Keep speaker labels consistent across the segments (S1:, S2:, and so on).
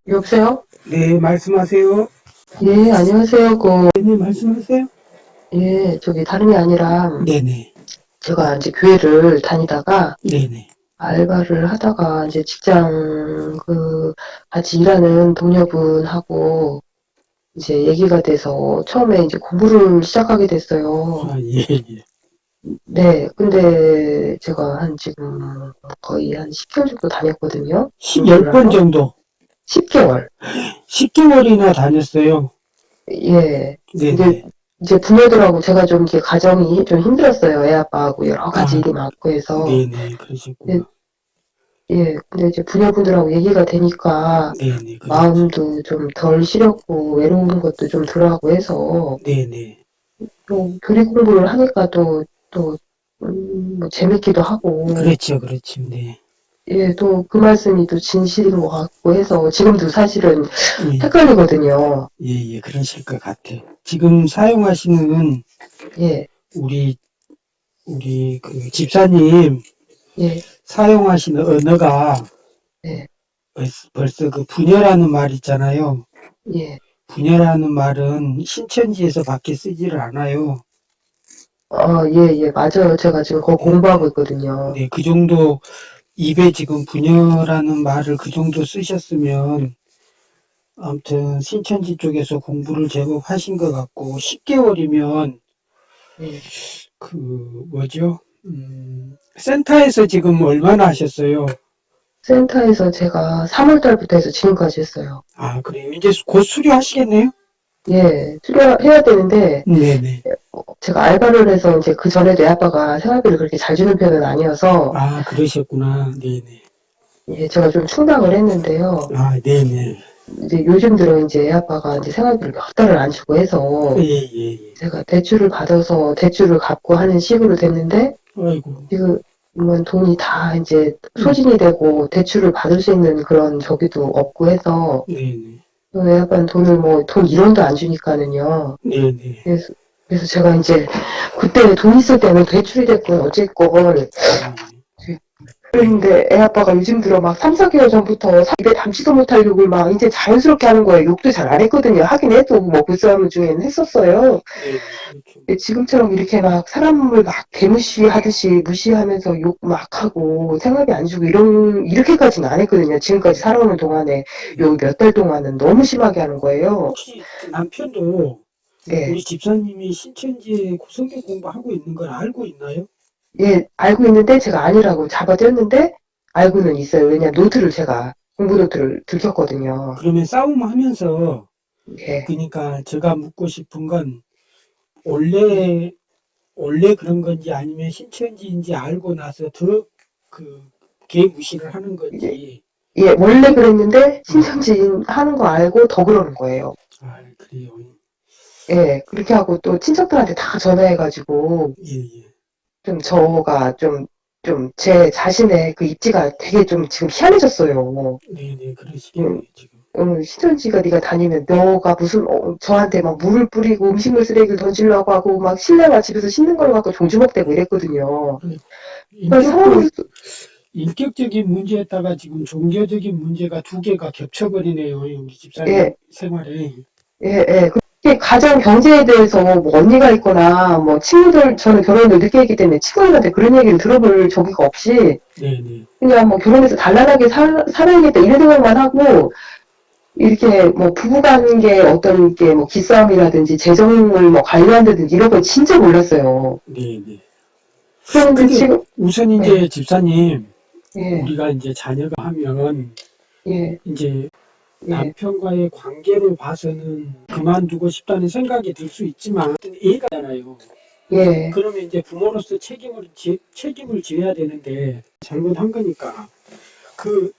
S1: 여보세요?
S2: 네, 말씀하세요.
S1: 예, 안녕하세요.
S2: 네, 말씀하세요.
S1: 예, 저기, 다름이 아니라,
S2: 네네,
S1: 제가 이제 교회를 다니다가,
S2: 네네.
S1: 알바를 하다가, 이제 직장, 같이 일하는 동료분하고, 이제 얘기가 돼서, 처음에 이제 공부를 시작하게 됐어요.
S2: 예, 예.
S1: 네, 근데 제가 지금 거의 한 10개월 정도 다녔거든요. 공부를
S2: 10번
S1: 하러.
S2: 정도,
S1: 10개월.
S2: 10개월이나 다녔어요.
S1: 예. 이제,
S2: 네네.
S1: 이제 부모들하고 제가 좀 이렇게 가정이 좀 힘들었어요. 애 아빠하고 여러 가지
S2: 아,
S1: 일이 많고 해서.
S2: 네네,
S1: 예,
S2: 그러셨구나.
S1: 예. 근데 이제 부녀분들하고 얘기가 되니까
S2: 네네, 그렇지.
S1: 마음도 좀 덜 시렸고 외로운 것도 좀 덜하고 해서
S2: 네네.
S1: 또 교리 공부를 하니까 뭐 재밌기도 하고,
S2: 그렇죠, 그렇지, 네.
S1: 예, 또 그 말씀이 또 진실인 것 같고 해서 지금도 사실은
S2: 예,
S1: 헷갈리거든요.
S2: 예, 예, 그러실 것 같아요. 지금 사용하시는
S1: 예,
S2: 우리, 우리 그 집사님
S1: 예,
S2: 사용하시는 언어가
S1: 예,
S2: 벌써 그 분열하는 말 있잖아요.
S1: 예.
S2: 분열하는 말은 신천지에서 밖에 쓰지를 않아요.
S1: 예, 예, 맞아요. 제가 지금 그거
S2: 네,
S1: 공부하고 있거든요.
S2: 네, 그 정도 입에 지금 분열하는 말을 그 정도 쓰셨으면 아무튼 신천지 쪽에서 공부를 제법 하신 것 같고 10개월이면
S1: 예.
S2: 그 뭐죠? 센터에서 지금 얼마나 하셨어요?
S1: 센터에서 제가 3월 달부터 해서 지금까지 했어요.
S2: 아, 그래요. 이제 곧 수료하시겠네요?
S1: 예, 수료해야 되는데,
S2: 네네.
S1: 제가 알바를 해서 이제 그 전에도 애 아빠가 생활비를 그렇게 잘 주는 편은 아니어서,
S2: 아, 그러셨구나. 네네.
S1: 예, 제가 좀 충당을 했는데요.
S2: 아, 네네.
S1: 이제 요즘 들어 이제 애 아빠가 이제 생활비를 몇 달을 안 주고
S2: 예,
S1: 해서,
S2: 예, 예.
S1: 제가 대출을 받아서 대출을 갚고 하는 식으로 됐는데,
S2: 아이고.
S1: 지금은 돈이 다 이제
S2: 음,
S1: 소진이 되고 대출을 받을 수 있는 그런 저기도 없고 해서,
S2: 네네.
S1: 애 아빠는 돈을 뭐, 돈 1원도 안 주니까는요.
S2: 네네.
S1: 그래서, 그래서 제가 이제 그때 돈 있을 때는 대출이 됐건 어쨌건
S2: 예,
S1: 그랬는데 애 아빠가 요즘 들어 막 3, 4개월 전부터 입에 담지도 못할 욕을 막 이제 자연스럽게 하는 거예요. 욕도 잘 안 했거든요. 하긴 해도 뭐 그 싸움 중에는 했었어요.
S2: 네네. 그렇죠.
S1: 근데 지금처럼 이렇게 막 사람을 막 개무시하듯이 무시하면서 욕 막 하고 생활비 안 주고 이렇게까지는 안 했거든요. 지금까지 살아오는 동안에 요
S2: 네.
S1: 몇 달 동안은 너무 심하게 하는 거예요.
S2: 혹시 그 남편도
S1: 예.
S2: 우리 집사님이 신천지에 성경 공부하고 있는 걸 알고 있나요?
S1: 예, 알고 있는데 제가 아니라고 잡아떼었는데 알고는 있어요. 왜냐 노트를 제가 공부 노트를 들켰거든요.
S2: 그러면 싸움하면서
S1: 예,
S2: 그러니까 제가 묻고 싶은 건 원래 원래 그런 건지 아니면 신천지인지 알고 나서 더 그 개무시를 하는
S1: 이제
S2: 건지.
S1: 예 원래 그랬는데
S2: 예.
S1: 신천지인 하는 거 알고 더 그러는 거예요.
S2: 아, 그래요.
S1: 예, 그렇게 하고 또 친척들한테 다 전화해가지고
S2: 예, 예.
S1: 좀 저가 좀 제 자신의 그 입지가 되게 좀 지금 희한해졌어요.
S2: 네, 네, 그러시겠네요, 지금.
S1: 신천지가 네가 다니면 너가 무슨 저한테 막 물을 뿌리고 음식물 쓰레기를 던지려고 하고 막 신내가 집에서 씻는 걸 갖고 종주먹대고 이랬거든요.
S2: 그래,
S1: 그러니까
S2: 인격도
S1: 상황에서
S2: 인격적인 문제에다가 지금 종교적인 문제가 두 개가 겹쳐버리네요, 우리 집사님
S1: 예,
S2: 생활에.
S1: 예, 예. 그게 가정 경제에 대해서 뭐 언니가 있거나 뭐 친구들 저는 결혼을 늦게 했기 때문에 친구들한테 그런 얘기를 들어볼 저기가 없이
S2: 네, 네.
S1: 그냥 뭐 결혼해서 단란하게 살아야겠다 이런 생각만 하고 이렇게 뭐 부부관계 어떤 게 뭐 기싸움이라든지 재정을 뭐 관리한다든지 이런 걸 진짜 몰랐어요.
S2: 네, 네.
S1: 그런데
S2: 근데
S1: 지금
S2: 우선
S1: 예,
S2: 이제 집사님,
S1: 예,
S2: 우리가 이제 자녀가 하면
S1: 예,
S2: 이제
S1: 예,
S2: 남편과의 관계를 봐서는 그만두고 싶다는 생각이 들 수 있지만 애가잖아요.
S1: 예,
S2: 그러면 이제 부모로서 책임을 져야 되는데 잘못한 거니까 그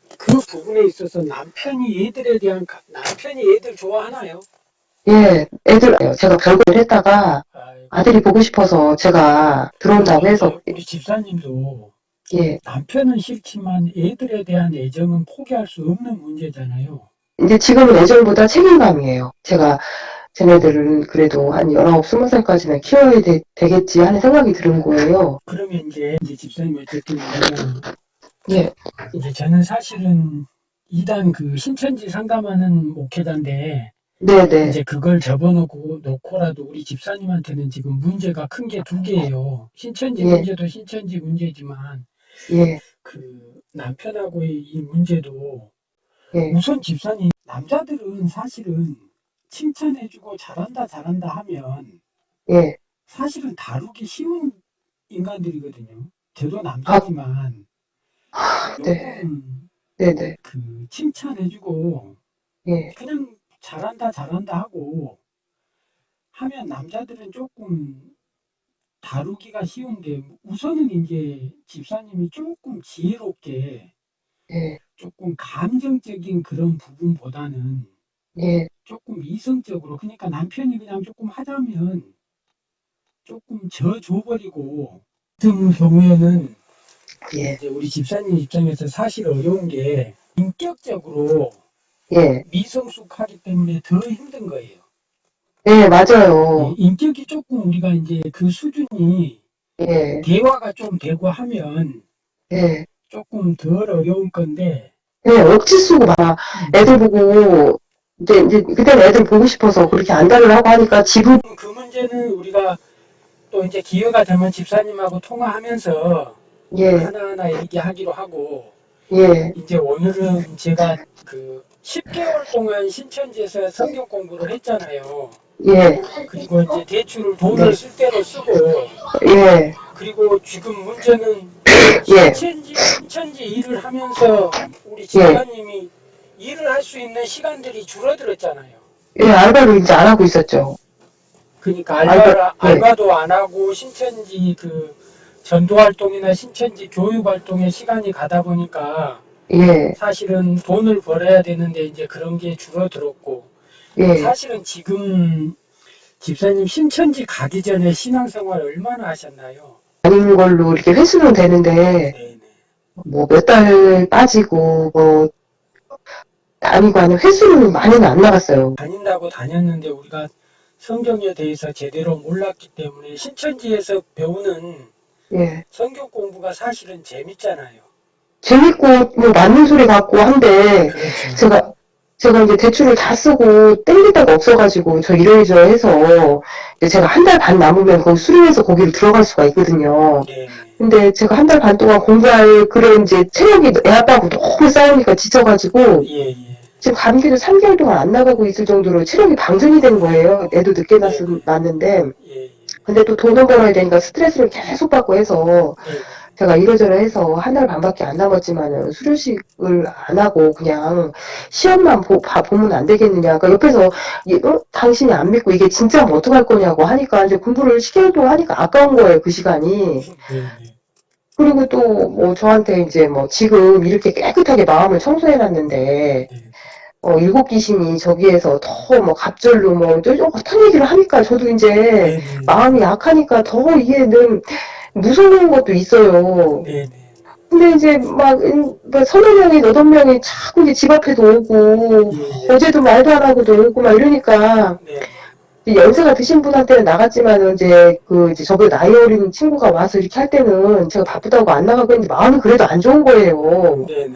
S2: 부분에 있어서 남편이 애들 좋아하나요?
S1: 예, 제가 별거를 했다가
S2: 아이고,
S1: 아들이 보고 싶어서 제가
S2: 그러면
S1: 들어온다고 해서
S2: 이제 우리 집사님도
S1: 예,
S2: 남편은 싫지만 애들에 대한 애정은 포기할 수 없는 문제잖아요.
S1: 이제 지금은 예전보다 책임감이에요. 제가 쟤네들은 그래도 한 19, 20살까지는 키워야 되겠지 하는 생각이 드는 거예요.
S2: 그러면 이제 집사님이 어쨌든 뭐냐면
S1: 예,
S2: 이제 저는 사실은 이단 그 신천지 상담하는 목회자인데
S1: 네네.
S2: 이제 그걸 접어놓고라도 우리 집사님한테는 지금 문제가 큰 게 두 개예요. 신천지
S1: 예,
S2: 문제도 신천지 문제지만
S1: 예,
S2: 그 남편하고의 이 문제도
S1: 예,
S2: 우선 집사님 남자들은 사실은 칭찬해주고 잘한다 잘한다 하면
S1: 예.
S2: 사실은 다루기 쉬운 인간들이거든요. 저도
S1: 아,
S2: 남자지만
S1: 네,
S2: 조금
S1: 네네.
S2: 그 칭찬해주고
S1: 예,
S2: 그냥 잘한다 잘한다 하고 하면 남자들은 조금 다루기가 쉬운데 우선은 이제 집사님이 조금 지혜롭게
S1: 예,
S2: 조금 감정적인 그런 부분보다는
S1: 예,
S2: 조금 이성적으로 그러니까 남편이 그냥 조금 하자면 조금 져줘버리고 같은 경우에는
S1: 예,
S2: 이제 우리 집사님 입장에서 사실 어려운 게 인격적으로
S1: 예.
S2: 미성숙하기 때문에 더 힘든 거예요.
S1: 예,
S2: 예,
S1: 맞아요.
S2: 인격이 조금 우리가 이제 그 수준이
S1: 예,
S2: 대화가 좀 되고 하면
S1: 예.
S2: 조금 덜 어려울 건데,
S1: 예, 억지 쓰고 막 애들
S2: 음,
S1: 보고, 이제, 그때는 애들 보고 싶어서 그렇게 안달을 하고 하니까 집은,
S2: 그 문제는 우리가 또 이제 기회가 되면 집사님하고 통화하면서
S1: 예,
S2: 하나하나 얘기하기로 하고,
S1: 예,
S2: 이제 오늘은 제가 그 10개월 동안 신천지에서 성경 공부를 했잖아요.
S1: 예,
S2: 그리고 이제 대출을
S1: 네,
S2: 돈을 쓸 대로 쓰고,
S1: 예,
S2: 그리고 지금 문제는
S1: 예,
S2: 신천지 일을 하면서 우리
S1: 예.
S2: 집사님이 일을 할 수 있는 시간들이 줄어들었잖아요.
S1: 예, 알바를 이제 안 하고 있었죠.
S2: 그러니까
S1: 알바, 예,
S2: 알바도 안 하고 신천지 그 전도 활동이나 신천지 교육 활동에 시간이 가다 보니까
S1: 예,
S2: 사실은 돈을 벌어야 되는데 이제 그런 게 줄어들었고
S1: 예.
S2: 사실은 지금 집사님 신천지 가기 전에 신앙생활 얼마나 하셨나요?
S1: 아닌 걸로 이렇게 회수는 되는데,
S2: 네네.
S1: 뭐 몇 달 빠지고, 뭐, 다니고 하는 횟수는 많이는 안 나갔어요.
S2: 다닌다고 다녔는데 우리가 성경에 대해서 제대로 몰랐기 때문에 신천지에서 배우는
S1: 예.
S2: 성경 공부가 사실은 재밌잖아요.
S1: 재밌고, 뭐, 맞는 소리 같고 한데,
S2: 그렇죠.
S1: 제가, 제가 이제 대출을 다 쓰고 땡길 데가 없어가지고, 저 이러이러해 해서, 이제 제가 한 달 반 남으면 거기 수료해서 거기를 들어갈 수가 있거든요.
S2: 네네.
S1: 근데 제가 한 달 반 동안 공부할 그런 이제 체력이 애 아빠하고 너무 싸우니까 지쳐가지고,
S2: 예, 예.
S1: 지금 감기도 3개월 동안 안 나가고 있을 정도로 체력이 방전이 된 거예요. 애도 늦게
S2: 네네.
S1: 낳았는데.
S2: 예, 예.
S1: 근데 또 돈을 벌어야 되니까 스트레스를 계속 받고 해서,
S2: 네네.
S1: 제가 이러저러 해서 한 달 반밖에 안 남았지만은 수료식을 안 하고 그냥 시험만 보면 안 되겠느냐. 그러니까 옆에서 당신이 안 믿고 이게 진짜면 어떡할 거냐고 하니까 이제 공부를 10개월 동안 하니까 아까운 거예요, 그 시간이.
S2: 네네.
S1: 그리고 또 뭐 저한테 이제 뭐 지금 이렇게 깨끗하게 마음을 청소해놨는데
S2: 네.
S1: 일곱 귀신이 저기에서 더 뭐 갑절로 뭐 어떤 얘기를 하니까 저도 이제
S2: 네네.
S1: 마음이 약하니까 더 이게는 무서운 것도 있어요.
S2: 네네.
S1: 근데 이제 뭐 서너 명이 여덟 명이 자꾸 이제 집 앞에도 오고
S2: 예, 예.
S1: 어제도 말도 안 하고도 오고 막 이러니까
S2: 네네.
S1: 이제 연세가 드신 분한테는 나갔지만은 이제 그 이제 저보다 나이 어린 친구가 와서 이렇게 할 때는 제가 바쁘다고 안 나가고 있는데 마음이 그래도 안 좋은 거예요.
S2: 네네.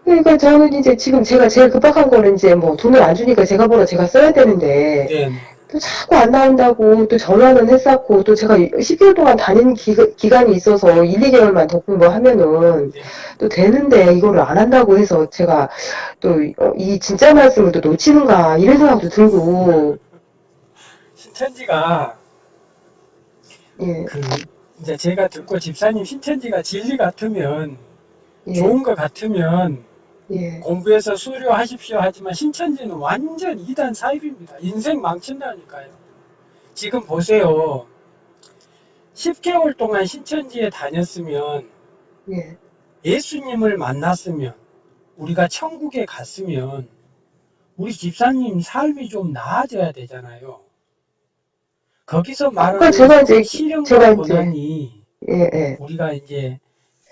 S1: 그러니까 저는 이제 지금 제가 제일 급박한 거는 이제 뭐 돈을 안 주니까 제가 벌어 제가 써야 되는데
S2: 네네.
S1: 또 자꾸 안 나온다고 또 전화는 했었고 또 제가 10개월 동안 다닌 기간이 있어서 1, 2개월만 더 공부하면은
S2: 네.
S1: 또 되는데 이거를 안 한다고 해서 제가 또 이 진짜 말씀을 또 놓치는가 이런 생각도 들고
S2: 신천지가
S1: 예,
S2: 그 이제 제가 듣고 집사님 신천지가 진리 같으면
S1: 예,
S2: 좋은 것 같으면
S1: 예,
S2: 공부해서 수료하십시오 하지만 신천지는 완전 이단 사입입니다. 인생 망친다니까요. 지금 보세요. 10개월 동안 신천지에 다녔으면
S1: 예.
S2: 예수님을 만났으면 우리가 천국에 갔으면 우리 집사님 삶이 좀 나아져야 되잖아요. 거기서
S1: 그러니까
S2: 말하는 시련과
S1: 제가 이제
S2: 고난이
S1: 예, 예.
S2: 우리가 이제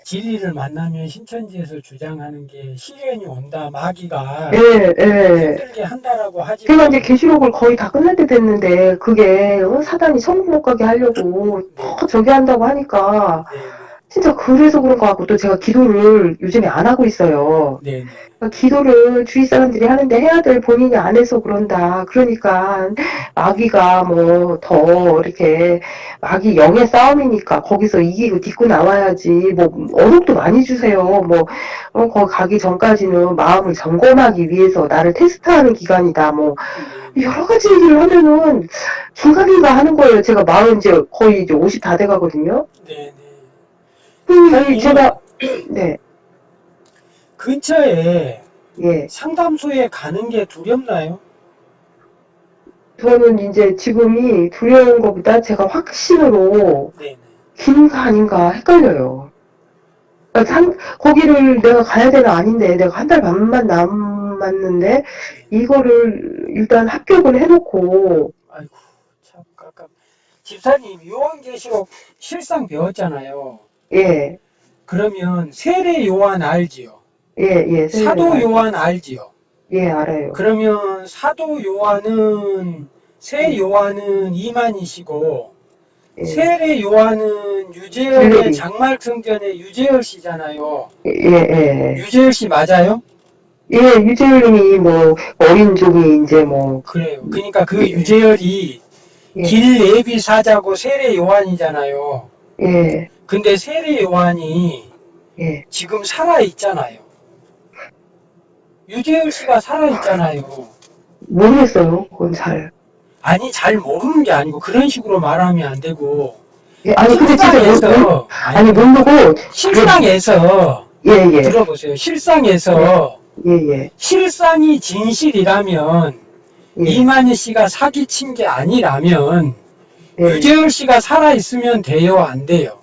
S2: 진리를 만나면 신천지에서 주장하는 게 시련이 온다, 마귀가
S1: 예, 예.
S2: 힘들게 한다라고
S1: 제가 이제
S2: 하지만
S1: 계시록을 거의 다 끝날 때 됐는데 그게 사단이 천국 못 가게 하려고
S2: 네,
S1: 더 저기 한다고 하니까
S2: 네, 네.
S1: 진짜 그래서 그런 것 같고, 또 제가 기도를 요즘에 안 하고 있어요.
S2: 네네.
S1: 그러니까 기도를 주위 사람들이 하는데 해야 될 본인이 안 해서 그런다. 그러니까 마귀가 뭐 더 이렇게 마귀 영의 싸움이니까 거기서 이기고 딛고 나와야지. 뭐 언급도 많이 주세요. 뭐 거기 가기 전까지는 마음을 점검하기 위해서 나를 테스트하는 기간이다. 뭐
S2: 네네.
S1: 여러 가지 얘기를 하면은 긴가민가 하는 거예요. 제가 마흔 이제 거의 이제 50 다 돼가거든요.
S2: 네네.
S1: 이
S2: 사장님,
S1: 제가 네,
S2: 근처에
S1: 예.
S2: 상담소에 가는 게 두렵나요?
S1: 저는 이제 지금이 두려운 것보다 제가 확신으로
S2: 네네.
S1: 긴가 아닌가 헷갈려요. 그러니까 거기를 내가 가야 되나 아닌데 내가 한 달 반만 남았는데
S2: 네.
S1: 이거를 일단 합격을 해놓고
S2: 아이고, 참 깝깝. 집사님, 요한계시록 실상 배웠잖아요.
S1: 예,
S2: 그러면 세례 요한 알지요?
S1: 예, 예, 세례요한
S2: 사도
S1: 알죠.
S2: 요한 알지요?
S1: 예, 알아요.
S2: 그러면 사도 요한은 새
S1: 예,
S2: 요한은 이만희시고
S1: 예,
S2: 세례 요한은 유재열의
S1: 빌레리.
S2: 장막 성전의 유재열 씨잖아요.
S1: 예, 예,
S2: 유재열 씨 맞아요?
S1: 예, 유재열님이 뭐 어린종이 이제 뭐
S2: 그래요. 그러니까 그
S1: 예,
S2: 유재열이
S1: 예,
S2: 길레비 사자고 세례 요한이잖아요.
S1: 예,
S2: 근데 세례 요한이
S1: 예.
S2: 지금 살아 있잖아요. 유재열 씨가 살아 있잖아요.
S1: 모르겠어요. 그건 잘.
S2: 아니 잘 모르는 게 아니고 그런 식으로 말하면 안 되고
S1: 예, 아니 근데 진짜
S2: 실상에서
S1: 아니
S2: 아니
S1: 모르고
S2: 실상에서
S1: 예, 예,
S2: 들어보세요.
S1: 예,
S2: 실상에서
S1: 예, 예,
S2: 실상이 진실이라면
S1: 예,
S2: 이만희 씨가 사기친 게 아니라면
S1: 예,
S2: 유재열 씨가 살아 있으면 돼요, 안 돼요?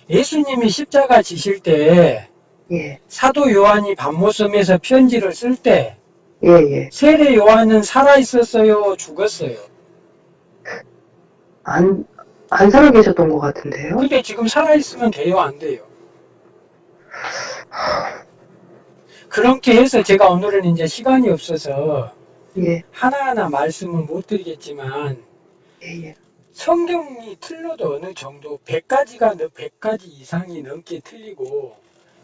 S2: 예수님이 십자가 지실 때
S1: 예,
S2: 사도 요한이 밤모섬에서 편지를 쓸 때
S1: 예, 예.
S2: 세례 요한은 살아 있었어요, 죽었어요?
S1: 안 살아 계셨던 것 같은데요?
S2: 근데 지금 살아 있으면 돼요, 안 돼요? 그렇게 해서 제가 오늘은 이제 시간이 없어서
S1: 예,
S2: 하나하나 말씀을 못 드리겠지만
S1: 예, 예.
S2: 성경이 틀려도 어느 정도 100가지가 100가지 이상이 넘게 틀리고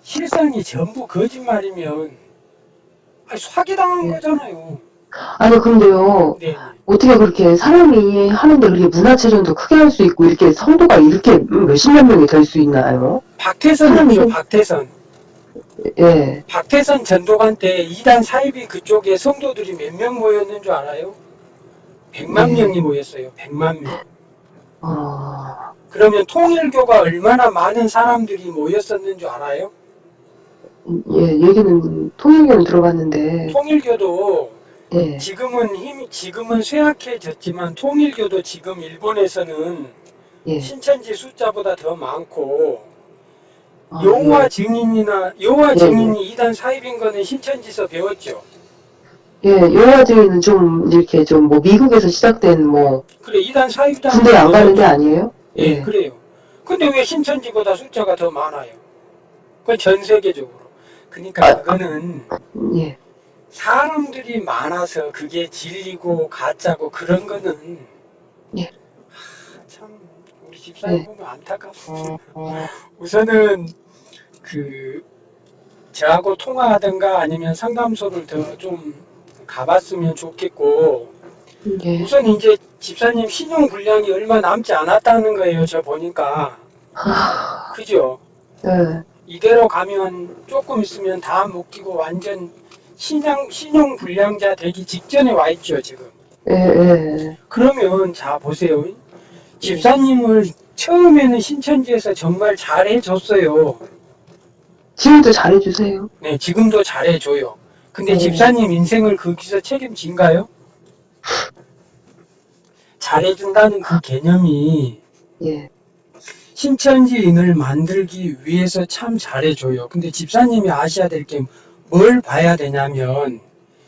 S2: 실상이 전부 거짓말이면 사기당한
S1: 예.
S2: 거잖아요.
S1: 아니 근데요,
S2: 네네.
S1: 어떻게 그렇게 사람이 하는데 그렇게 문화체전도 크게 할 수 있고 이렇게 성도가 이렇게 몇십몇 명이 될 수 있나요?
S2: 박태선
S1: 사람이
S2: 있죠, 박태선.
S1: 예,
S2: 박태선 전도관 때 이단 사이비 그쪽에 성도들이 몇 명 모였는 줄 알아요? 100만
S1: 예,
S2: 명이 모였어요. 100만 명.
S1: 어,
S2: 그러면 통일교가 얼마나 많은 사람들이 모였었는 줄 알아요?
S1: 예, 얘기는 통일교는 들어봤는데,
S2: 통일교도
S1: 예,
S2: 지금은 쇠약해졌지만 통일교도 지금 일본에서는
S1: 예,
S2: 신천지 숫자보다 더 많고
S1: 예,
S2: 여호와
S1: 예, 예.
S2: 증인이 이단 사입인 거는 신천지에서 배웠죠.
S1: 예, 여가지는 좀 이렇게 좀 뭐 미국에서 시작된 뭐
S2: 그래 이단 사입자는
S1: 군대 안 가는 게
S2: 배웠죠.
S1: 아니에요?
S2: 예,
S1: 예,
S2: 그래요. 근데 왜 신천지보다 숫자가 더 많아요? 그건 전 세계적으로. 그러니까
S1: 아,
S2: 그거는
S1: 예,
S2: 사람들이 많아서 그게 진리고 가짜고 그런 거는
S1: 예,
S2: 참 우리 집사님
S1: 예,
S2: 보면 안타깝습니다. 우선은 그 저하고 통화하든가 아니면 상담소를 더 좀 가봤으면 좋겠고
S1: 예,
S2: 우선 이제 집사님 신용 분량이 얼마 남지 않았다는 거예요. 저 보니까 그죠?
S1: 예,
S2: 이대로 가면 조금 있으면 다 묶이고 완전 신용 불량자 되기 직전에 와 있죠 지금.
S1: 예, 예,
S2: 그러면 자 보세요.
S1: 예.
S2: 집사님을 처음에는 신천지에서 정말 잘해줬어요.
S1: 지금도 잘해주세요.
S2: 네, 지금도 잘해줘요. 근데
S1: 예,
S2: 집사님 인생을 거기서 책임진가요? 잘해준다는 그 개념이
S1: 예,
S2: 신천지인을 만들기 위해서 참 잘해줘요. 근데 집사님이 아셔야 될 게 뭘 봐야 되냐면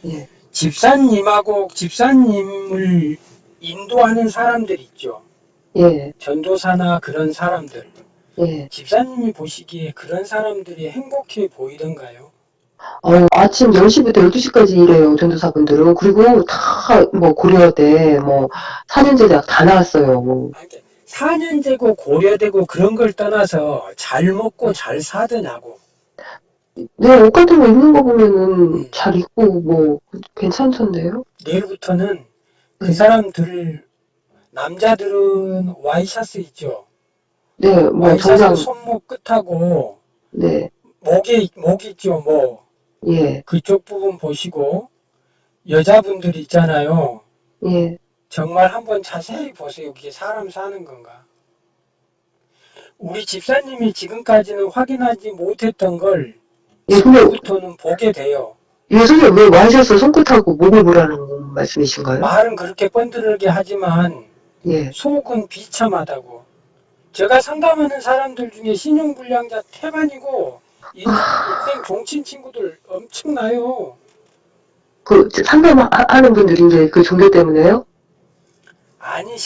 S1: 예,
S2: 집사님하고 집사님을 인도하는 사람들 있죠.
S1: 예,
S2: 전도사나 그런 사람들.
S1: 예.
S2: 집사님이 보시기에 그런 사람들이 행복해 보이던가요?
S1: 아침 10시부터 12시까지 일해요, 전도사분들은. 그리고 다, 뭐, 고려대, 뭐, 4년제 대학 다 나왔어요. 뭐.
S2: 아,
S3: 4년제고 고려되고 그런 걸 떠나서 잘 먹고 잘 사드냐고.
S1: 네, 옷 같은 거 입는 거 보면은 잘 입고 뭐 괜찮던데요?
S3: 내일부터는 그
S1: 네.
S3: 사람들, 남자들은 와이셔츠 있죠.
S1: 네, 뭐
S3: 와이셔츠
S1: 정장,
S3: 손목 끝하고
S1: 네,
S3: 목 있죠. 뭐
S1: 예,
S3: 그쪽 부분 보시고 여자분들 있잖아요.
S1: 예,
S3: 정말 한번 자세히 보세요. 그게 사람 사는 건가? 우리 집사님이 지금까지는 확인하지 못했던 걸
S1: 예, 근데
S3: 지금부터는 보게 돼요.
S1: 예, 선생님 왜 와이셔츠 손끝하고 목을 보라는 말씀이신가요?
S3: 말은 그렇게 뻔드르게 하지만
S1: 예,
S3: 속은 비참하다고. 제가 상담하는 사람들 중에 신용불량자 태반이고 인생 종친 친구들 엄청나요.
S1: 그 상담하는 분들이 이제 그 종교 때문에요?
S3: 아니
S1: 예,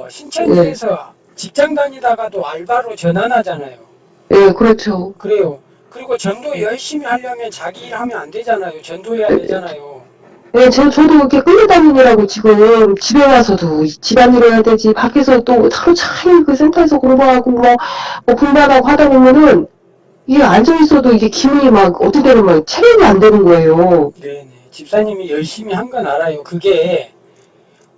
S3: 신천지에서 직장 다니다가도 알바로 전환하잖아요.
S1: 예, 그렇죠.
S3: 그래요. 그리고 전도 열심히 하려면 자기 일 하면 안 되잖아요. 전도해야
S1: 예,
S3: 되잖아요.
S1: 예, 저도 이렇게 끌려다니느라고 지금 집에 와서도 집안일 해야 되지, 밖에서 또 하루 종일 그 센터에서 공부하고 뭐 분반하고 하다 보면은 이게 앉아있어도 이게 기분이 막 어떻게 되면 막 체력이 안 되는 거예요.
S3: 네네. 집사님이 열심히 한 건 알아요. 그게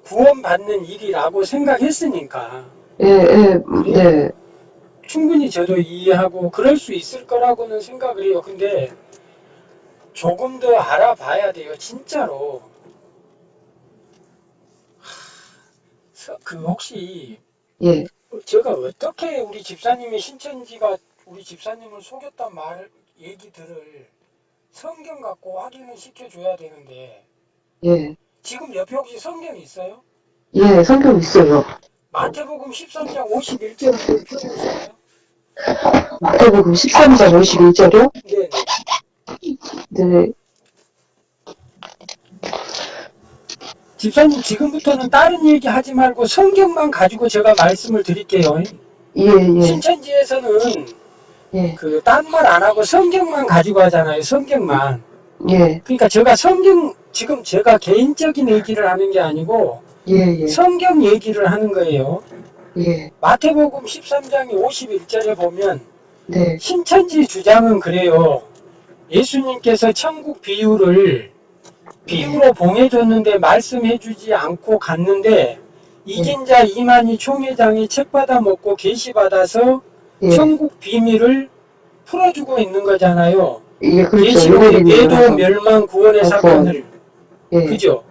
S3: 구원받는 일이라고 생각했으니까.
S1: 예, 예,
S3: 그래요.
S1: 네.
S3: 충분히 저도 이해하고 그럴 수 있을 거라고는 생각을 해요. 근데 조금 더 알아봐야 돼요. 진짜로. 그 혹시
S1: 예,
S3: 제가 어떻게 우리 집사님의 신천지가 우리 집사님을 속였단 얘기들을 성경 갖고 확인을 시켜줘야 되는데
S1: 예,
S3: 지금 옆에 혹시 성경이 있어요?
S1: 예, 성경 있어요.
S3: 마태복음 13장 51절을 펴보실까요?
S1: 마태복음 13장 51절이요?
S3: 네네.
S1: 네,
S3: 집사님 지금부터는 다른 얘기 하지 말고 성경만 가지고 제가 말씀을 드릴게요.
S1: 예, 예,
S3: 신천지에서는
S1: 예,
S3: 그 딴 말 안 하고 성경만 가지고 하잖아요. 성경만.
S1: 예,
S3: 그러니까 지금 제가 개인적인 얘기를 하는 게 아니고
S1: 예, 예,
S3: 성경 얘기를 하는 거예요.
S1: 예,
S3: 마태복음 13장의 51절에 보면
S1: 네,
S3: 신천지 주장은 그래요. 예수님께서 천국 비유로 봉해줬는데 말씀해주지 않고 갔는데 이긴 자 이만희 총회장이 책 받아 먹고 계시받아서
S1: 예,
S3: 천국 비밀을 풀어주고 있는 거잖아요.
S1: 예, 그렇죠.
S3: 계시록의
S1: 예배드리는
S3: 배도
S1: 하죠.
S3: 멸망 구원의
S1: 구원.
S3: 사건을
S1: 예,
S3: 그죠?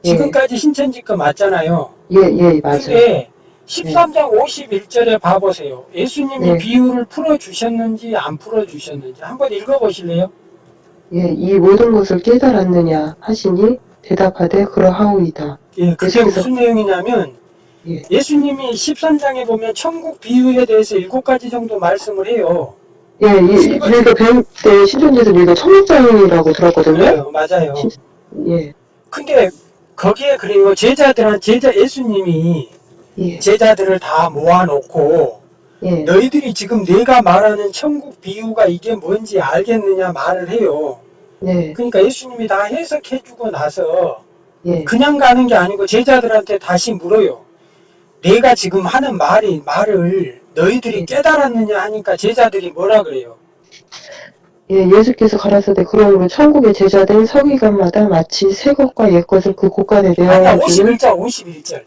S1: 예,
S3: 지금까지 신천지 거 맞잖아요.
S1: 예, 예, 맞아요.
S3: 근데 13장 51절에 봐보세요. 예수님이
S1: 네.
S3: 비유를 풀어주셨는지 안 풀어주셨는지 한번 읽어보실래요?
S1: 예, 이 모든 것을 깨달았느냐 하시니 대답하되 그러하오이다.
S3: 예, 그게
S1: 예수께서-
S3: 무슨 내용이냐면
S1: 예,
S3: 예수님이 13장에 보면 천국 비유에 대해서 7가지 정도 말씀을 해요.
S1: 예, 저희가 배울 때 신천지에서 우리가 청국장이라고 들었거든요.
S3: 그래요, 맞아요.
S1: 예,
S3: 근데 거기에 그래요. 예수님이
S1: 예,
S3: 제자들을 다 모아놓고
S1: 예,
S3: 너희들이 지금 내가 말하는 천국 비유가 이게 뭔지 알겠느냐 말을 해요.
S1: 네,
S3: 그러니까 예수님이 다 해석해주고 나서
S1: 예,
S3: 그냥 가는 게 아니고 제자들한테 다시 물어요. 내가 지금 하는 말을 너희들이 깨달았느냐 하니까 제자들이 뭐라 그래요?
S1: 예, 예수께서 가라사대 그러므로 천국의 제자된 서기관마다 마치 새 것과 옛 것을 그 곳간에
S3: 아니야,
S1: 내어주는
S3: 51절.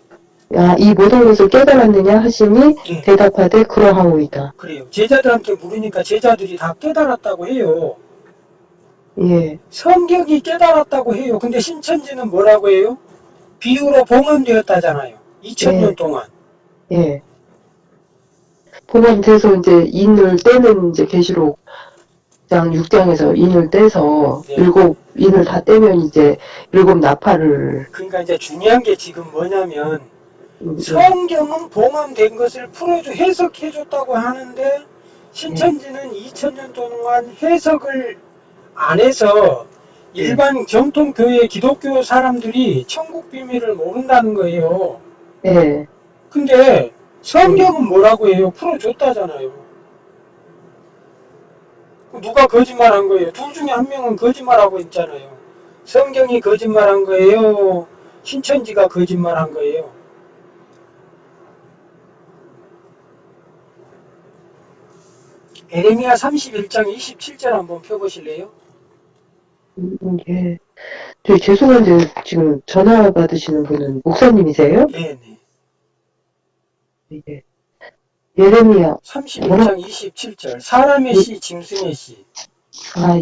S1: 이 모든 것을 깨달았느냐 하시니
S3: 예.
S1: 대답하되 그러하오이다.
S3: 그래요. 제자들한테 물으니까 제자들이 다 깨달았다고 해요.
S1: 예,
S3: 성경이 깨달았다고 해요. 근데 신천지는 뭐라고 해요? 비유로 봉헌되었다잖아요. 2000년
S1: 예.
S3: 동안.
S1: 예. 봉헌돼서 이제 인을 떼는 이제 계시록 장 6장에서 인을 떼서
S3: 네.
S1: 인을 다 떼면 이제 7 나팔을
S3: 그러니까 이제 중요한 게 지금 뭐냐면
S1: 예.
S3: 성경은 봉헌된 것을 해석해줬다고 하는데 신천지는 2000년 동안 해석을 안 해서 일반 정통교회 기독교 사람들이 천국 비밀을 모른다는 거예요.
S1: 예.
S3: 근데 성경은 뭐라고 해요? 풀어줬다잖아요. 누가 거짓말한 거예요? 둘 중에 한 명은 거짓말하고 있잖아요. 성경이 거짓말한 거예요? 신천지가 거짓말한 거예요? 에레미야 31장 27절 한번 펴보실래요?
S1: 예. 죄송한데, 지금 전화 받으시는 분은 목사님이세요?
S3: 네네.
S1: 예. 예레미야, 뭐라?
S3: 31장 27절. 사람의
S1: 예,
S3: 씨, 짐승의 씨.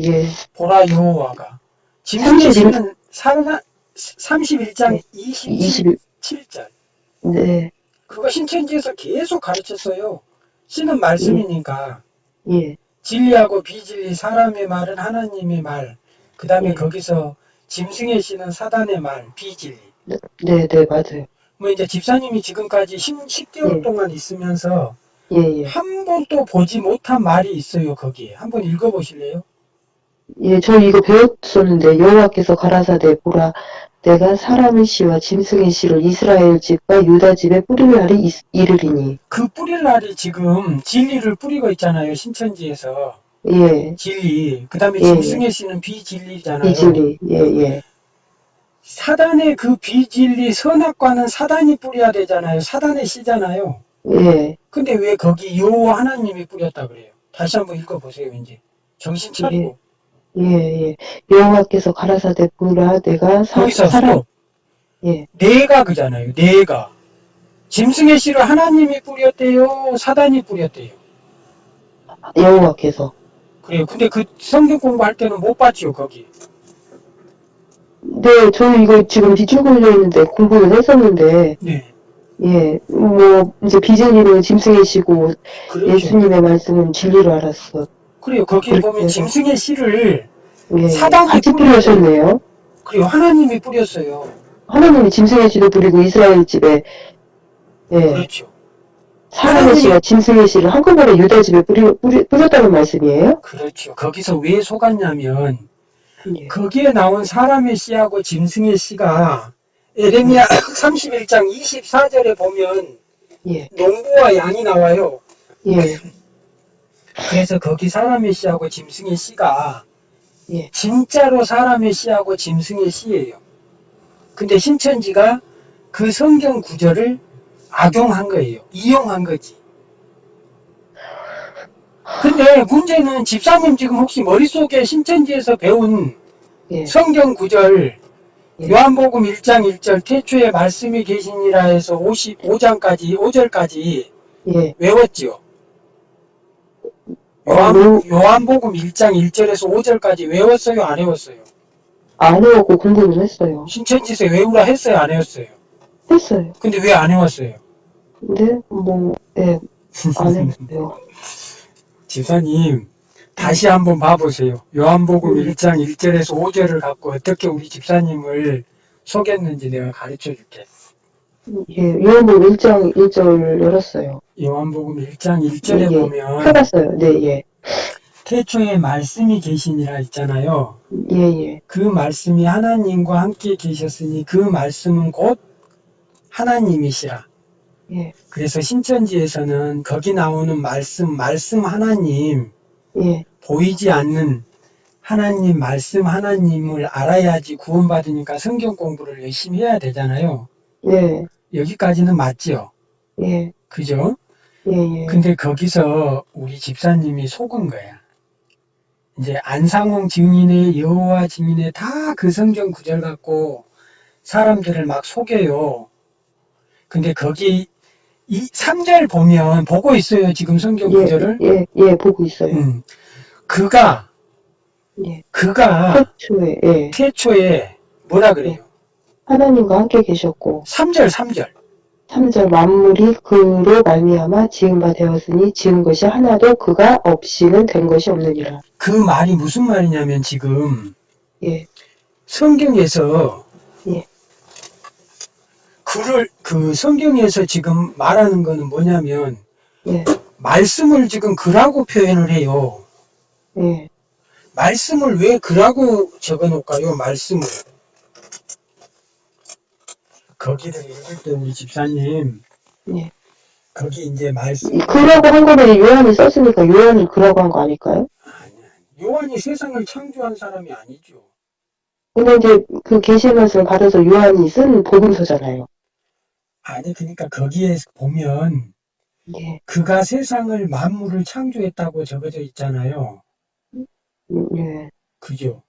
S1: 예.
S3: 보라 여호와가. 짐승의
S1: 31,
S3: 씨는 31장
S1: 네, 20,
S3: 27절.
S1: 네,
S3: 그거 신천지에서 계속 가르쳤어요. 씨는
S1: 예,
S3: 말씀이니까.
S1: 예,
S3: 진리하고 비진리, 사람의 말은 하나님의 말. 그 다음에
S1: 예.
S3: 거기서 짐승의 씨는 사단의 말, 비진리.
S1: 네, 네, 맞아요.
S3: 뭐 이제 집사님이 지금까지 10개월
S1: 예,
S3: 동안 있으면서
S1: 예, 예.
S3: 한 번도 보지 못한 말이 있어요, 거기에. 한번 읽어보실래요?
S1: 예, 저 이거 배웠었는데, 여호와께서 가라사대 보라, 내가 사람의 씨와 짐승의 씨를 이스라엘 집과 유다 집에 뿌릴 날이 이르리니.
S3: 그 뿌릴 날이 지금 진리를 뿌리고 있잖아요, 신천지에서.
S1: 예,
S3: 진리. 그 다음에
S1: 예, 예.
S3: 짐승의 씨는 비진리잖아요.
S1: 비진리, 예, 예.
S3: 사단의 그 비진리, 선악과는 사단이 뿌려야 되잖아요. 사단의 씨잖아요.
S1: 예,
S3: 근데 왜 거기 여호와 하나님이 뿌렸다 그래요? 다시 한번 읽어보세요, 이제. 정신
S1: 예,
S3: 차리고.
S1: 예, 예. 여호와께서 가라사대 보라, 내가
S3: 여기서
S1: 사람,
S3: 스톱.
S1: 예,
S3: 내가 그잖아요, 내가. 짐승의 씨를 하나님이 뿌렸대요, 사단이 뿌렸대요.
S1: 여호와께서.
S3: 그래요. 근데 그 성경 공부할 때는 못 봤죠, 거기.
S1: 네, 저 이거 지금 비출 걸려 있는데 공부는 했었는데,
S3: 네.
S1: 예, 뭐, 이제 비진리는 짐승의 씨고,
S3: 그렇죠.
S1: 예수님의 말씀은 진리로 알았어.
S3: 그래요. 거기에
S1: 그렇게
S3: 보면
S1: 해서,
S3: 짐승의 씨를
S1: 예,
S3: 사단이
S1: 같이
S3: 뿌렸대요.
S1: 뿌리셨네요.
S3: 그리고 하나님이 뿌렸어요.
S1: 하나님이 짐승의 씨도 뿌리고 이스라엘 집에, 예,
S3: 그렇죠.
S1: 사람의
S3: 하나님이
S1: 씨와 짐승의 씨를 한꺼번에 유다 집에 뿌렸다는 말씀이에요?
S3: 그렇죠. 거기서 왜 속았냐면
S1: 예,
S3: 거기에 나온 사람의 씨하고 짐승의 씨가 에레미야 31장 24절에 보면
S1: 예,
S3: 농부와 양이 나와요.
S1: 예,
S3: 그래서 거기 사람의 씨하고 짐승의 씨가
S1: 예.
S3: 진짜로 사람의 씨하고 짐승의 씨예요. 근데 신천지가 그 성경 구절을 악용한 거예요. 이용한 거지. 근데 문제는 집사님 지금 혹시 머릿속에 신천지에서 배운
S1: 예,
S3: 성경 구절
S1: 예.
S3: 요한복음 1장 1절 태초에 말씀이 계시니라 해서 55장까지 5절까지
S1: 예.
S3: 외웠지요. 요한복음 1장 1절에서 5절까지 외웠어요, 안 외웠어요?
S1: 안 외웠고 공부는 했어요.
S3: 신천지에서 외우라 했어요, 안 외웠어요?
S1: 했어요.
S3: 근데 왜 안 외웠어요?
S1: 근데, 뭐, 예, 안 했어요.
S3: 집사님 다시 한번 봐보세요. 요한복음
S1: 음.
S3: 1장 1절에서 5절을 갖고 어떻게 우리 집사님을 속였는지 내가 가르쳐 줄게.
S1: 예, 요한복음 1장 1절 열었어요.
S3: 요한복음 1장 1절에
S1: 예,
S3: 보면
S1: 펴봤어요. 네, 예.
S3: 태초에 말씀이 계시니라 있잖아요.
S1: 예, 예.
S3: 그 말씀이 하나님과 함께 계셨으니 그 말씀은 곧 하나님이시라.
S1: 예,
S3: 그래서 신천지에서는 거기 나오는 말씀 하나님,
S1: 예,
S3: 보이지 않는 하나님, 말씀 하나님을 알아야지 구원받으니까 성경 공부를 열심히 해야 되잖아요.
S1: 예,
S3: 여기까지는 맞죠?
S1: 예,
S3: 그죠?
S1: 예, 예.
S3: 근데 거기서 우리 집사님이 속은 거야. 이제 안상홍 증인의 여호와 증인의 다 그 성경 구절 갖고 사람들을 막 속여요. 근데 거기 이 3절 보면 보고 있어요. 지금 성경
S1: 예,
S3: 구절을.
S1: 예, 예, 보고 있어요.
S3: 그가
S1: 예. 태초에, 예.
S3: 태초에 뭐라 그래요?
S1: 하나님과 함께 계셨고,
S3: 3절
S1: 3절 만물이 그로 말미암아 지은 바 되었으니 지은 것이 하나도 그가 없이는 된 것이 없느니라.
S3: 그 말이 무슨 말이냐면 지금
S1: 예,
S3: 성경에서
S1: 예,
S3: 그 성경에서 지금 말하는 거는 뭐냐면
S1: 예,
S3: 말씀을 지금 그라고 표현을 해요.
S1: 예.
S3: 말씀을 왜 그라고 적어 놓을까요? 말씀을. 거기를 읽을 때 우리 집사님
S1: 예.
S3: 거기 이제 말씀
S1: 그라고 한 거는 요한이 썼으니까 요한이 그라고 한 거 아닐까요?
S3: 아니야. 요한이 세상을 창조한 사람이 아니죠.
S1: 근데 이제 그 계시의 말씀을 받아서 요한이 쓴 복음서잖아요.
S3: 아니 그러니까 거기에 보면
S1: 예,
S3: 그가 세상을 만물을 창조했다고 적어져 있잖아요.
S1: 예,
S3: 그죠?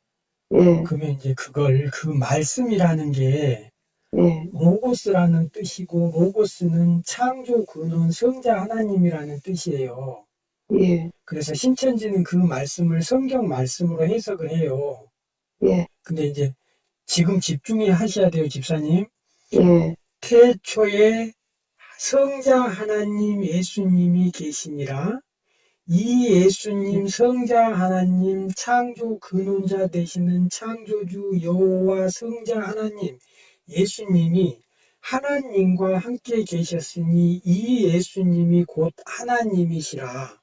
S1: 예,
S3: 그러면 이제 그걸 그 말씀이라는 게
S1: 예,
S3: 로고스라는 뜻이고 로고스는 창조 근원 성자 하나님이라는 뜻이에요.
S1: 예,
S3: 그래서 신천지는 그 말씀을 성경 말씀으로 해석을 해요.
S1: 예,
S3: 근데 이제 지금 집중해 하셔야 돼요, 집사님.
S1: 예,
S3: 태초에 성자 하나님 예수님이 계시니라. 이 예수님 성자 하나님 창조 근원자 되시는 창조주 여호와 성자 하나님 예수님이 하나님과 함께 계셨으니 이 예수님이 곧 하나님이시라.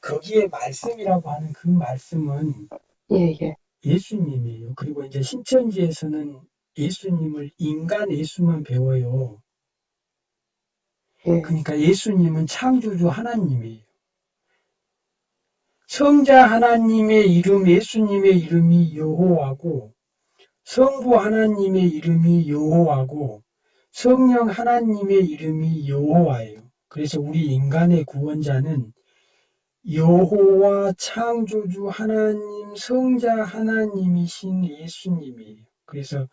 S3: 거기에 말씀이라고 하는 그 말씀은
S1: 예, 예,
S3: 예수님이에요. 그리고 이제 신천지에서는 예수님을 인간 예수만 배워요.
S1: 예,
S3: 그러니까 예수님은 창조주 하나님이에요. 성자 하나님의 이름, 예수님의 이름이 여호와고, 성부 하나님의 이름이 여호와고, 성령 하나님의 이름이 여호와예요. 그래서 우리 인간의 구원자는 여호와 창조주 하나님, 성자 하나님이신 예수님이에요. 그래서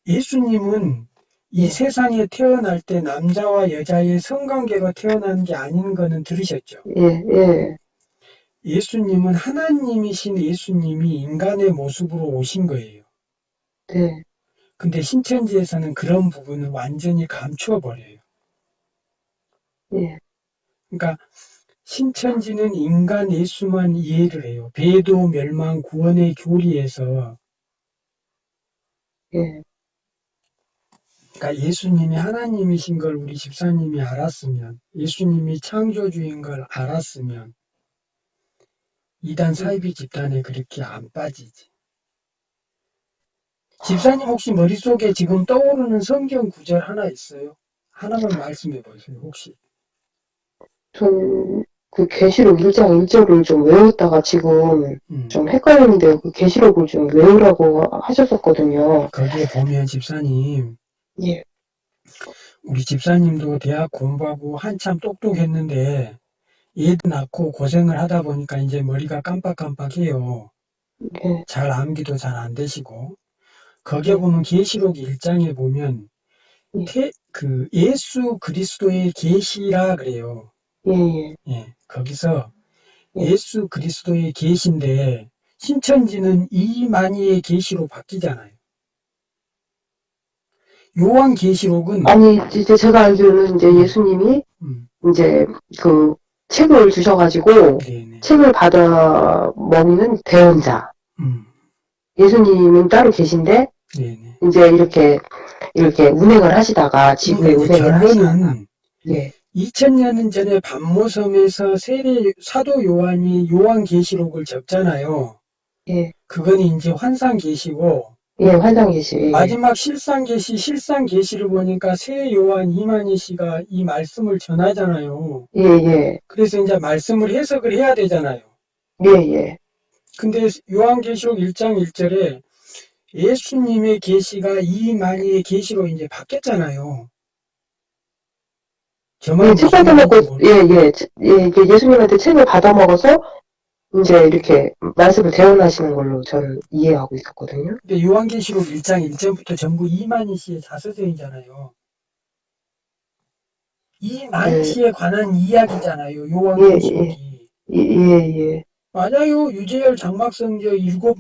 S3: 예수님은 이
S1: 예,
S3: 세상에 태어날 때 남자와 여자의 성관계로 태어난 게 아닌 거는 들으셨죠?
S1: 예, 예,
S3: 예수님은 하나님이신 예수님이 인간의 모습으로 오신 거예요.
S1: 네,
S3: 근데 신천지에서는 그런 부분을 완전히 감추어버려요.
S1: 예,
S3: 그러니까 신천지는 인간 예수만 이해를 해요. 배도 멸망 구원의 교리에서
S1: 예,
S3: 그러니까 예수님이 하나님이신 걸 우리 집사님이 알았으면 예수님이 창조주인 걸 알았으면 이단 사이비 집단에 그렇게 안 빠지지. 집사님 혹시 머릿속에 지금 떠오르는 성경 구절 하나 있어요? 하나만 말씀해 보세요, 혹시.
S1: 전 그 계시록 1장 1절을 좀 외웠다가 지금
S3: 음.
S1: 좀 헷갈리는데 그 계시록을 좀 외우라고 하셨었거든요.
S3: 거기에 보면 집사님,
S1: 예,
S3: 우리 집사님도 대학 공부하고 한참 똑똑했는데 애들 낳고 고생을 하다 보니까 이제 머리가 깜빡깜빡해요.
S1: 예,
S3: 잘 암기도 잘 안 되시고. 거기에
S1: 예,
S3: 보면 계시록 1장에 보면
S1: 예,
S3: 예수 그리스도의 계시라 그래요.
S1: 예, 예,
S3: 예, 거기서
S1: 예.
S3: 예수 그리스도의 계시인데 신천지는 이만희의 계시로 바뀌잖아요. 요한 계시록은
S1: 아니, 이제 제가 알기로는 이제
S3: 음,
S1: 예수님이
S3: 음,
S1: 이제 그 책을 주셔가지고
S3: 네네,
S1: 책을 받아 먹는 대언자.
S3: 음,
S1: 예수님은 따로 계신데
S3: 네네.
S1: 이제 이렇게 운행을 하시다가 지구에
S3: 그러니까 이제
S1: 운행을 하시다가
S3: 결론은
S1: 예,
S3: 2000년 전에 반모섬에서 사도 요한이 요한 계시록을 적잖아요.
S1: 예,
S3: 그건 이제 환상 계시고
S1: 예, 환상계시, 예,
S3: 마지막 실상 계시를 보니까 새 요한 이만희 씨가 이 말씀을 전하잖아요.
S1: 예, 예,
S3: 그래서 이제 말씀을 해석을 해야 되잖아요.
S1: 예, 예.
S3: 근데 요한계시록 1장 1절에 예수님의 계시가 이만희의 계시로 이제 바뀌었잖아요. 저만
S1: 예, 책
S3: 무슨
S1: 받아
S3: 말인지
S1: 먹고, 예,
S3: 모르겠어요.
S1: 예, 예, 이게 예수님한테 책을 받아 먹어서 이제 이렇게 말씀을 대언하시는 걸로 저는 이해하고 있었거든요.
S3: 근데 요한계시록 1장 1절부터 전부 이만희 씨의 자서전이잖아요. 이만희
S1: 예,
S3: 씨에 관한 이야기잖아요.
S1: 예, 예,
S3: 요한계시록이.
S1: 예, 예, 예,
S3: 맞아요. 유재열 장막성저 일곱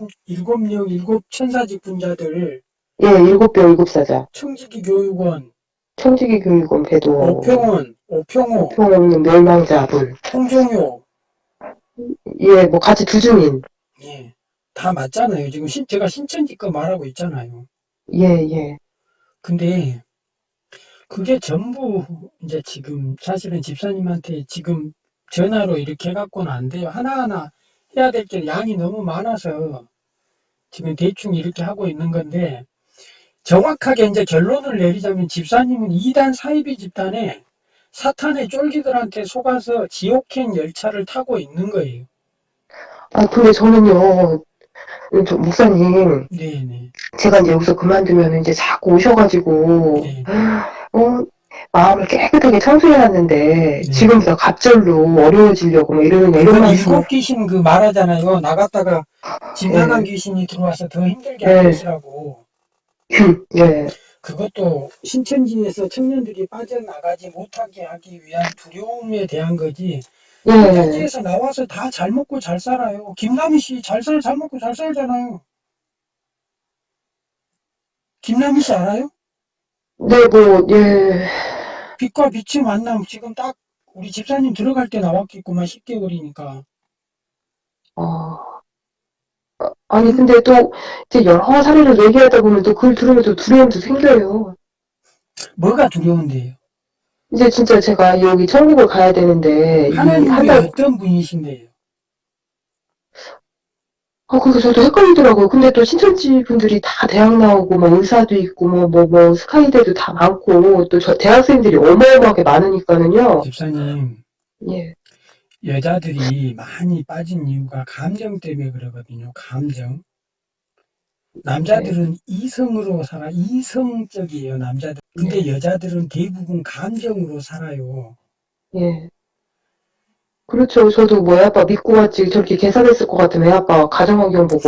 S3: 일곱 천사직분자들
S1: 예, 일곱 별 일곱 사자,
S3: 청지기 교육원
S1: 청지기 교육원 배도,
S3: 오평원 오평호
S1: 고통 없는 멸망자분,
S3: 홍종효
S1: 예, 뭐 같이 두중인,
S3: 예, 다 맞잖아요. 지금 제가 신천지 거 말하고 있잖아요.
S1: 예, 예,
S3: 근데 그게 전부 이제 지금 사실은 집사님한테 지금 전화로 이렇게 해갖고는 안 돼요. 하나하나 해야 될 게 양이 너무 많아서 지금 대충 이렇게 하고 있는 건데 정확하게 이제 결론을 내리자면 집사님은 이단 사이비 집단에 사탄의 쫄기들한테 속아서 지옥행 열차를 타고 있는 거예요.
S1: 아, 근데 저는요, 목사님,
S3: 네네.
S1: 제가 이제 여기서 그만두면 이제 자꾸 오셔가지고,
S3: 네네.
S1: 어, 마음을 깨끗하게 청소해놨는데
S3: 네.
S1: 지금부터 갑절로 어려워지려고 뭐 이러는 이런
S3: 그건
S1: 말씀을.
S3: 일곱 귀신 그 말하잖아요. 나갔다가 집 나간
S1: 예,
S3: 귀신이 들어와서 더 힘들게 하고
S1: 예,
S3: 있으라고.
S1: 예,
S3: 그것도 신천지에서 청년들이 빠져나가지 못하게 하기 위한 두려움에 대한 거지.
S1: 예.
S3: 신천지에서 나와서 다 잘 먹고 잘 살아요. 김남희 씨 잘 먹고 잘 살잖아요. 김남희 씨 알아요?
S1: 네, 뭐, 예.
S3: 빛과 빛의 만남 지금 딱 우리 집사님 들어갈 때 나왔겠구만 10개월이니까.
S1: 어, 아니,
S3: 응?
S1: 근데 또, 이제 여러 사례를 얘기하다 보면 또 그걸 들으면 또 두려움도 생겨요.
S3: 뭐가 두려운데요?
S1: 이제 진짜 제가 여기 천국을 가야 되는데, 이 한
S3: 하나님이
S1: 달,
S3: 어떤 분이신데요?
S1: 그래서 저도 헷갈리더라고요. 근데 또 신천지 분들이 다 대학 나오고, 뭐 의사도 있고, 스카이대도 다 많고, 또 대학생들이 어마어마하게 많으니까는요.
S3: 집사님,
S1: 예,
S3: 여자들이 많이 빠진 이유가 감정 때문에 그러거든요. 감정.
S1: 예,
S3: 남자들은 이성으로 살아. 이성적이에요, 남자들. 근데
S1: 예,
S3: 여자들은 대부분 감정으로 살아요.
S1: 예. 그렇죠. 저도 뭐 애 아빠 믿고 왔지 저렇게 계산했을 것 같으면 애 아빠 가정환경 보고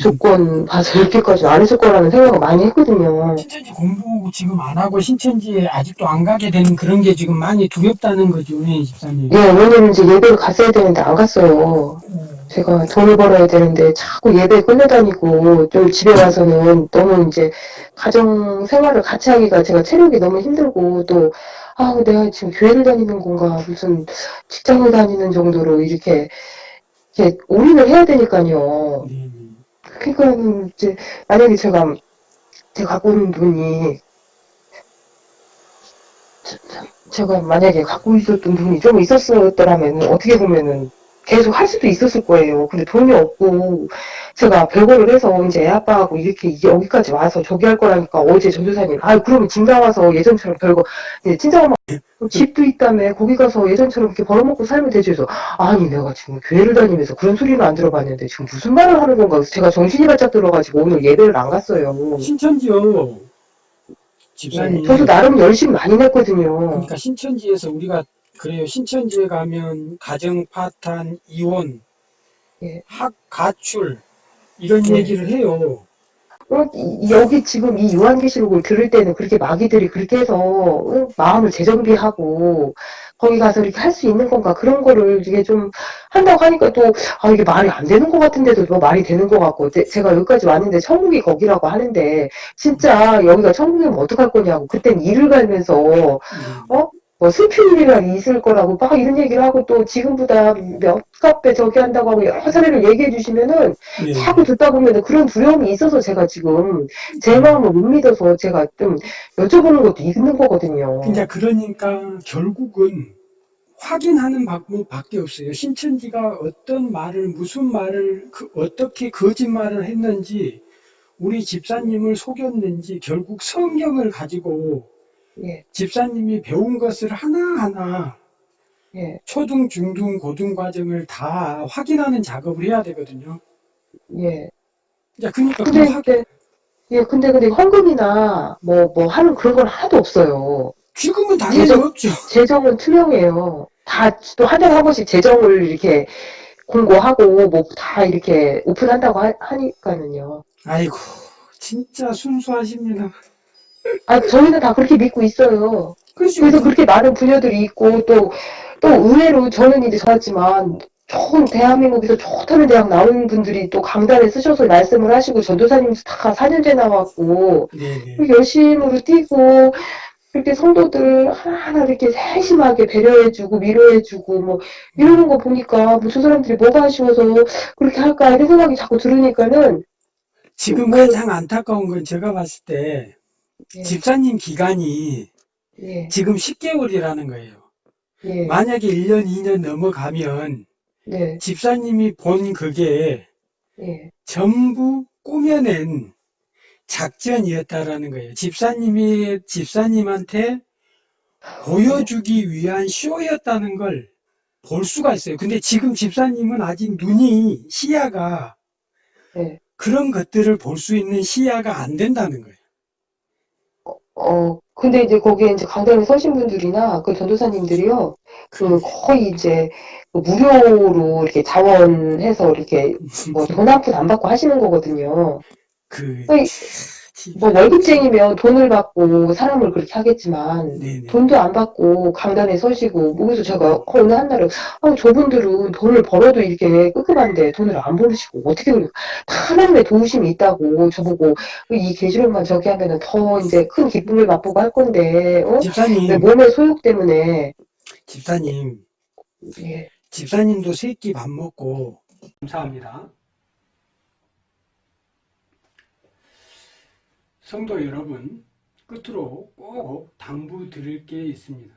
S1: 조건 봐서 이렇게까지 안 했을 거라는 생각을 많이 했거든요.
S3: 신천지 공부 지금 안 하고 신천지에 아직도 안 가게 되는 그런 게 지금 많이 두렵다는 거죠, 집사님.
S1: 예, 왜냐면 이제 예배를 갔어야 되는데 안 갔어요. 제가 돈을 벌어야 되는데 자꾸 예배 끌려다니고 좀 집에 와서는 너무 이제 가정 생활을 같이 하기가 제가 체력이 너무 힘들고 또 내가 지금 교회를 다니는 건가 무슨 직장을 다니는 정도로 이렇게 올인을 해야 되니까요.
S3: 네,
S1: 그러니까 이제 만약에 제가 갖고 있는 돈이 제가 만약에 갖고 있었던 돈이 좀 있었더라면 어떻게 보면은 계속 할 수도 있었을 거예요. 근데 돈이 없고 제가 별거를 해서 이제 애 아빠하고 이렇게 여기까지 와서 저기 할 거라니까 어제 전도사님 그러면 집 나와서 예전처럼 별거 이제 친정엄마 집도 있다며 거기 가서 예전처럼 이렇게 벌어먹고 살면 되지 해서 아니 내가 지금 교회를 다니면서 그런 소리는 안 들어봤는데 지금 무슨 말을 하는 건가 그래서 제가 정신이 바짝 들어가지고 오늘 예배를 안 갔어요.
S3: 신천지요,
S1: 예, 저도
S3: 집사님.
S1: 나름 열심히 많이 냈거든요.
S3: 그러니까 신천지에서 우리가 그래요. 신천지에 가면 가정 파탄, 이혼,
S1: 예,
S3: 가출 이런
S1: 예.
S3: 얘기를 해요.
S1: 여기 지금 이 요한계시록을 들을 때는 그렇게 마귀들이 그렇게 해서 마음을 재정비하고 거기 가서 이렇게 할 수 있는 건가 그런 거를 이게 좀 한다고 하니까 또 이게 말이 안 되는 것 같은데도 뭐 말이 되는 것 같고 제가 여기까지 왔는데 천국이 거기라고 하는데 진짜 여기가 천국이면 어떡할 거냐고 그땐 이를 갈면서
S3: 네,
S1: 뭐 슬픔이란 있을 거라고 막 이런 얘기를 하고 또 지금보다 몇 값배 저기 한다고 하고 여러 사례를 얘기해 주시면은
S3: 네,
S1: 자꾸 듣다 보면은 그런 두려움이 있어서 제가 지금 제
S3: 네.
S1: 마음을 못 믿어서 제가 좀 여쭤보는 것도 있는 거거든요.
S3: 그러니까 결국은 확인하는 방법밖에 없어요. 신천지가 어떤 말을, 무슨 말을, 어떻게 거짓말을 했는지, 우리 집사님을 속였는지, 결국 성경을 가지고
S1: 예,
S3: 집사님이 배운 것을 하나하나
S1: 예,
S3: 초등, 중등, 고등 과정을 다 확인하는 작업을 해야 되거든요.
S1: 예.
S3: 자, 그러니까 그
S1: 근데, 근데 헌금이나 뭐 하는 그런 건 하나도 없어요.
S3: 지금은 당연히 없죠.
S1: 재정은 투명해요. 다 또 한 달에 한 번씩 재정을 이렇게 공고하고 뭐 다 이렇게 오픈한다고 하니까는요.
S3: 아이고, 진짜 순수하십니다.
S1: 저희는 다 그렇게 믿고 있어요.
S3: 글쎄요,
S1: 그래서 그렇게 많은 부녀들이 있고 또 의외로 저는 이제 저았지만 좋은 대한민국에서 좋다는 대학 나온 분들이 또 강단에 쓰셔서 말씀을 하시고 전도사님도 다 4년제 나왔고
S3: 네네.
S1: 열심으로 뛰고 이렇게 성도들 하나하나 이렇게 세심하게 배려해주고 위로해주고 뭐 이러는 거 보니까 뭐 저 사람들이 뭐가 아쉬워서 그렇게 할까 이런 생각이 자꾸 들으니까는
S3: 지금
S1: 뭐
S3: 가장 안타까운 건 제가 봤을 때
S1: 예,
S3: 집사님 기간이
S1: 예,
S3: 지금 10개월이라는 거예요.
S1: 예,
S3: 만약에 1년, 2년 넘어가면
S1: 네,
S3: 집사님이 본 그게
S1: 예,
S3: 전부 꾸며낸 작전이었다라는 거예요. 집사님한테 보여주기 위한 쇼였다는 걸 볼 수가 있어요. 근데 지금 집사님은 아직 시야가
S1: 예.
S3: 그런 것들을 볼 수 있는 시야가 안 된다는 거예요.
S1: 근데 이제 거기에 이제 강단에 서신 분들이나 그 전도사님들이요, 그 거의 이제 그 무료로 이렇게 자원해서 이렇게 뭐 돈 한 푼 안 받고 하시는 거거든요.
S3: 그,
S1: 뭐
S3: 진짜,
S1: 월급쟁이면 돈을 받고 사람을 그렇게 하겠지만
S3: 네네.
S1: 돈도 안 받고 강단에 서시고 뭐 그래서 제가 어느 한날에 저분들은 돈을 벌어도 이렇게 끄급한데 돈을 안 벌으시고 어떻게 그래요? 다 하나님의 도우심이 있다고 저보고 이 계시록만 저기 하면은 더 이제 큰 기쁨을 맛보고 할 건데 왜
S3: 집사님,
S1: 몸의 소욕 때문에
S3: 집사님,
S1: 예.
S3: 집사님도 세끼 밥 먹고, 감사합니다. 성도 여러분, 끝으로 꼭 당부 드릴 게 있습니다.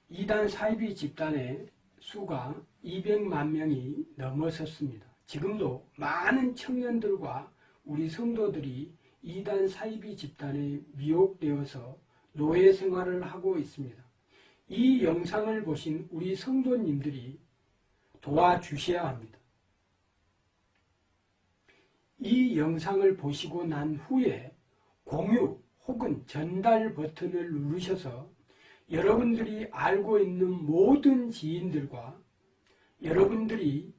S3: 이단 사이비 집단의 수가 200만 명이 넘어섰습니다. 지금도 많은 청년들과 우리 성도들이 이단 사이비 집단에 미혹되어서 노예 생활을 하고 있습니다. 이 영상을 보신 우리 성도님들이 도와주셔야 합니다. 이 영상을 보시고 난 후에 공유 혹은 전달 버튼을 누르셔서 여러분들이 알고 있는 모든 지인들과 여러분들이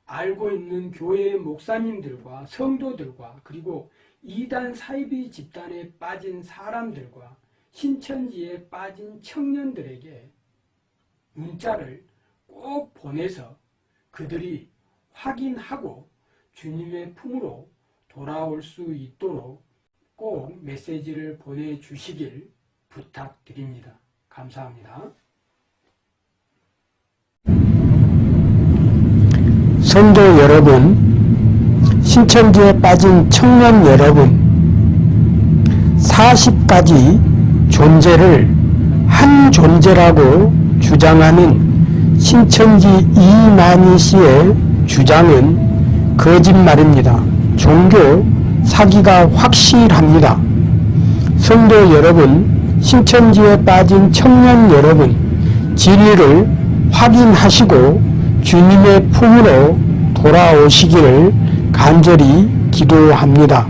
S3: 알고 있는 교회 목사님들과 성도들과 그리고 이단 사이비 집단에 빠진 사람들과 신천지에 빠진 청년들에게 문자를 꼭 보내서 그들이 확인하고 주님의 품으로 돌아올 수 있도록 꼭 메시지를 보내주시길 부탁드립니다. 감사합니다.
S4: 성도 여러분, 신천지에 빠진 청년 여러분, 40가지 존재를 한 존재라고 주장하는 신천지 이만희 씨의 주장은 거짓말입니다. 종교 사기가 확실합니다. 성도 여러분, 신천지에 빠진 청년 여러분, 진리를 확인하시고 주님의 품으로 돌아오시기를 간절히 기도합니다.